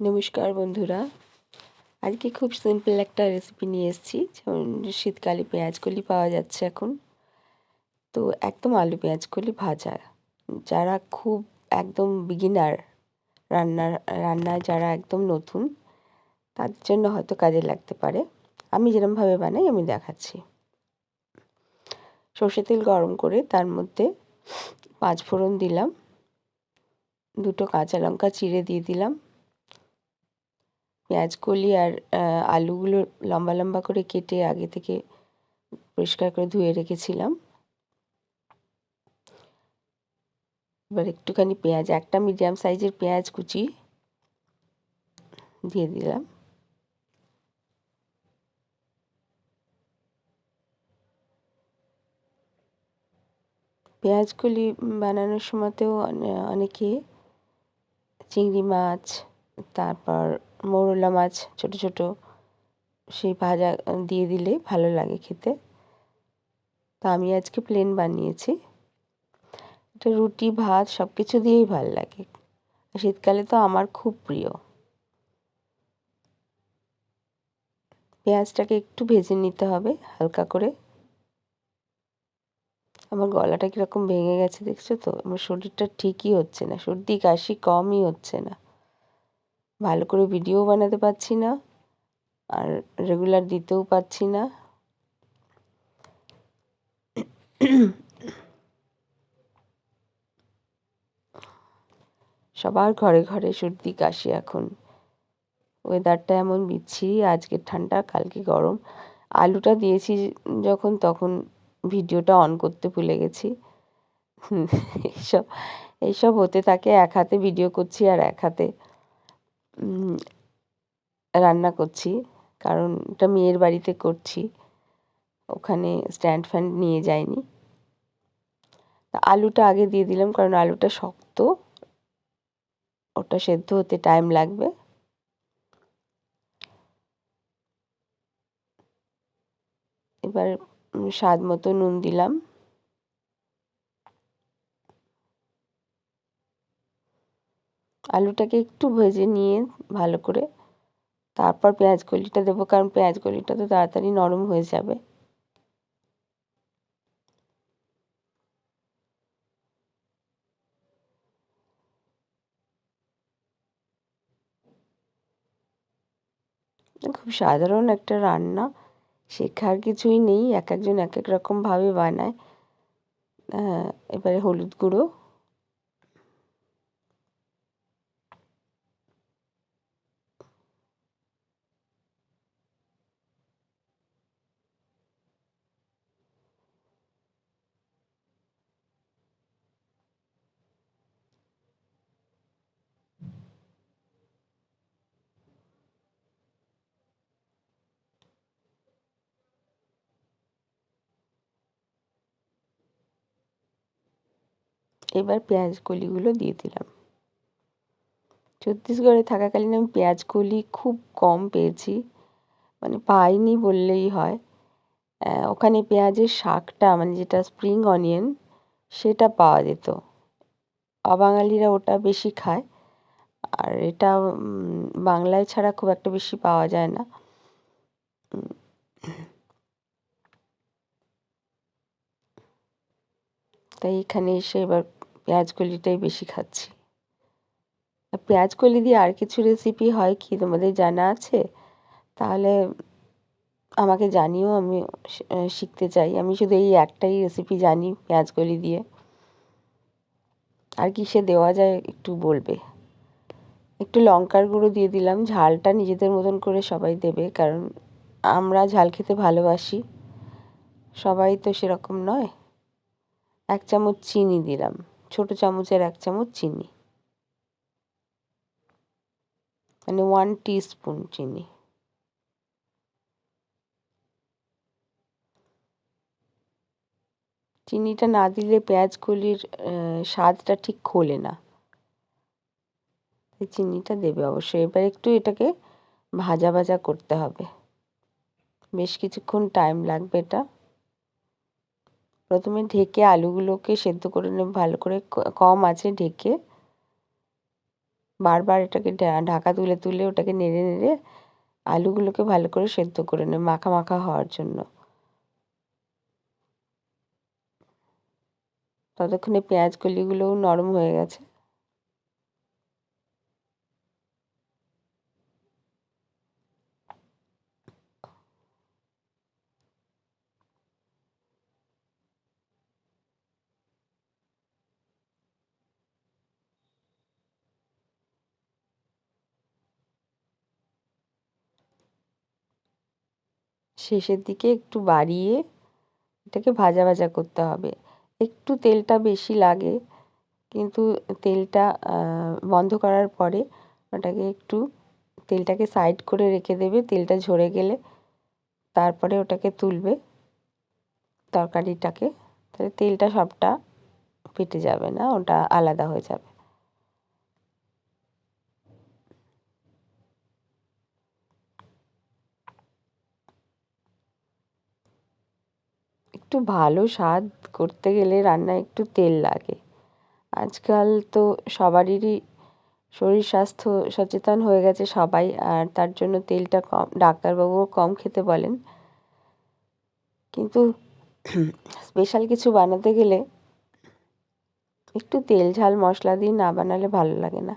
নমস্কার বন্ধুরা, আজকে খুব সিম্পল একটা রেসিপি নিয়ে এসেছি। যেমন শীতকালে পেঁয়াজকলি পাওয়া যাচ্ছে এখন, তো একদম আলু পেঁয়াজকলি ভাজা। যারা খুব একদম বিগিনার, রান্নায় যারা একদম নতুন, তাদের জন্য হয়তো কাজে লাগতে পারে। আমি যেরকমভাবে বানাই আমি দেখাচ্ছি। সর্ষে তেল গরম করে তার মধ্যে 5 ফোড়ন দিলাম, 2টো কাঁচা লঙ্কা চিড়ে দিয়ে দিলাম, পেঁয়াজকলি আর আলুগুলো লম্বা লম্বা করে কেটে আগে থেকে পরিষ্কার করে ধুয়ে রেখেছিলাম। এবার একটুখানি পেঁয়াজ, একটা মিডিয়াম সাইজের পেঁয়াজ কুচি দিয়ে দিলাম। পেঁয়াজকলি বানানোর সময়তেও অনেকে চিংড়ি মাছ, তারপর মৌরলা মাছ ছোট ছোট সেই ভাজা দিয়ে দিলে ভালো লাগে খেতে। তো আমি আজকে প্লেন বানিয়েছি। এটা রুটি ভাত সব কিছু দিয়েই ভালো লাগে। শীতকালে তো আমার খুব প্রিয়। পেঁয়াজটাকে একটু ভেজে নিতে হবে হালকা করে। আমার গলাটা কীরকম ভেঙে গেছে দেখছো তো? আমার শরীরটা ঠিকই হচ্ছে না, সর্দি কাশি কমই হচ্ছে না। ভালো করে ভিডিও বানাতে পারছি না, আর রেগুলার দিতেও পারছি না। সবার ঘরে ঘরে সর্দি কাশি এখন। ওয়েদারটা এমন বিচ্ছিরি, আজকে ঠান্ডা কালকে গরম। আলুটা দিয়েছি যখন, তখন ভিডিওটা অন করতে ভুলে গেছি। এইসব এইসব হতে থাকে। এক হাতে ভিডিও করছি আর এক হাতে রান্না করছি, কারণ এটা মেয়ের বাড়িতে করছি, ওখানে স্ট্যান্ড ফ্যান নিয়ে যাইনি। আলুটা আগে দিয়ে দিলাম কারণ আলুটা শক্ত, ওটা সেদ্ধ হতে টাইম লাগবে। এবার স্বাদ মতো নুন দিলাম। আলুটাকে একটু ভেজে নিয়ে ভালো করে তারপর পেঁয়াজকলিটা দেবো, কারণ পেঁয়াজকলিটা তো তাড়াতাড়ি নরম হয়ে যাবে। খুব সাধারণ একটা রান্না, শেখার কিছুই নেই, এক একজন এক এক রকমভাবে বানায়। এবারে হলুদ গুঁড়ো, এবার পেঁয়াজকলিগুলো দিয়ে দিলাম। ছত্তিশগড়ে থাকাকালীন আমি পেঁয়াজকলি খুব কম পেয়েছি, মানে পাইনি বললেই হয়। ওখানে পেঁয়াজের শাকটা, মানে যেটা স্প্রিং অনিয়ন, সেটা পাওয়া যেত। অবাঙালিরা ওটা বেশি খায়, আর এটা বাংলায় ছাড়া খুব একটা বেশি পাওয়া যায় না। তাই এখানে এসে এবার পেঁয়াজকলিটাই বেশি খাচ্ছি। পেঁয়াজকলি দিয়ে আর কিছু রেসিপি হয় কি তোমাদের জানা আছে? তাহলে আমাকে জানিও, আমি শিখতে চাই। আমি শুধু এই একটাই রেসিপি জানি পেঁয়াজকলি দিয়ে। আর কিসে দেওয়া যায় একটু বলবে? একটু লঙ্কার গুঁড়ো দিয়ে দিলাম, ঝালটা নিজেদের মতন করে সবাই দেবে, কারণ আমরা ঝাল খেতে ভালোবাসি, সবাই তো সেরকম নয়। 1 চামচ চিনি দিলাম, ছোট চামচের 1 চামচ চিনি, মানে 1 টিস্পুন চিনি। চিনিটা না দিলে পেঁয়াজকলির স্বাদটা ঠিক খোলে না, এই চিনিটা দেবে অবশ্যই। এবার একটু এটাকে ভাজা ভাজা করতে হবে, বেশ কিছুক্ষণ টাইম লাগবে এটা। প্রথমে ঢেকে আলুগুলোকে সেদ্ধ করে নেব ভালো করে, কম আঁচে ঢেকে বারবার এটাকে ঢাকা তুলে তুলে ওটাকে নেড়ে নেড়ে আলুগুলোকে ভালো করে সেদ্ধ করে নেব মাখা মাখা হওয়ার জন্য। ততক্ষণে পেঁয়াজ কলিগুলোও নরম হয়ে গেছে। শেষের দিকে একটু বাড়িয়ে এটাকে ভাজা ভাজা করতে হবে। একটু তেলটা বেশি লাগে, কিন্তু তেলটা বন্ধ করার পরে ওটাকে একটু তেলটাকে সাইড করে রেখে দেবে। তেলটা ঝরে গেলে তারপরে ওটাকে তুলবে তরকারিটাকে, তাহলে তেলটা সবটা ফেটে যাবে না, ওটা আলাদা হয়ে যাবে। একটু ভালো স্বাদ করতে গেলে রান্নায় একটু তেল লাগে। আজকাল তো সবারই শরীর স্বাস্থ্য সচেতন হয়ে গেছে সবাই, আর তার জন্য তেলটা কম, ডাক্তারবাবুও কম খেতে বলেন। কিন্তু স্পেশাল কিছু বানাতে গেলে একটু তেল ঝাল মশলা দিয়ে না বানালে ভালো লাগে না।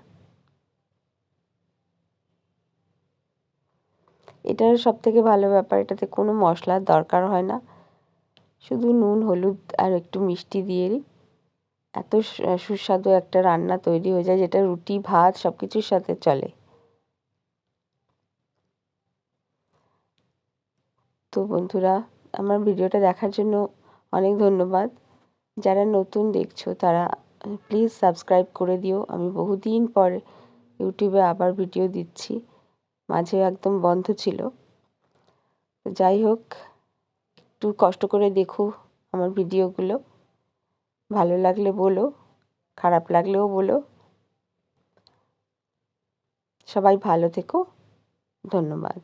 এটার সবথেকে ভালো ব্যাপার, এটাতে কোনো মশলার দরকার হয় না, শুধু নুন হলুদ আর একটু মিষ্টি দিয়েই এত সুস্বাদু একটা রান্না তৈরি হয়ে যায়, যেটা রুটি ভাত সব কিছুর সাথে চলে। তো বন্ধুরা, আমার ভিডিওটা দেখার জন্য অনেক ধন্যবাদ। যারা নতুন দেখছো তারা প্লিজ সাবস্ক্রাইব করে দিও। আমি বহুদিন পর ইউটিউবে আবার ভিডিও দিচ্ছি, মাঝে একদম বন্ধ ছিল। যাই হোক, একটু কষ্ট করে দেখো আমার ভিডিওগুলো। ভালো লাগলে বলো, খারাপ লাগলেও বলো। সবাই ভালো থেকো, ধন্যবাদ।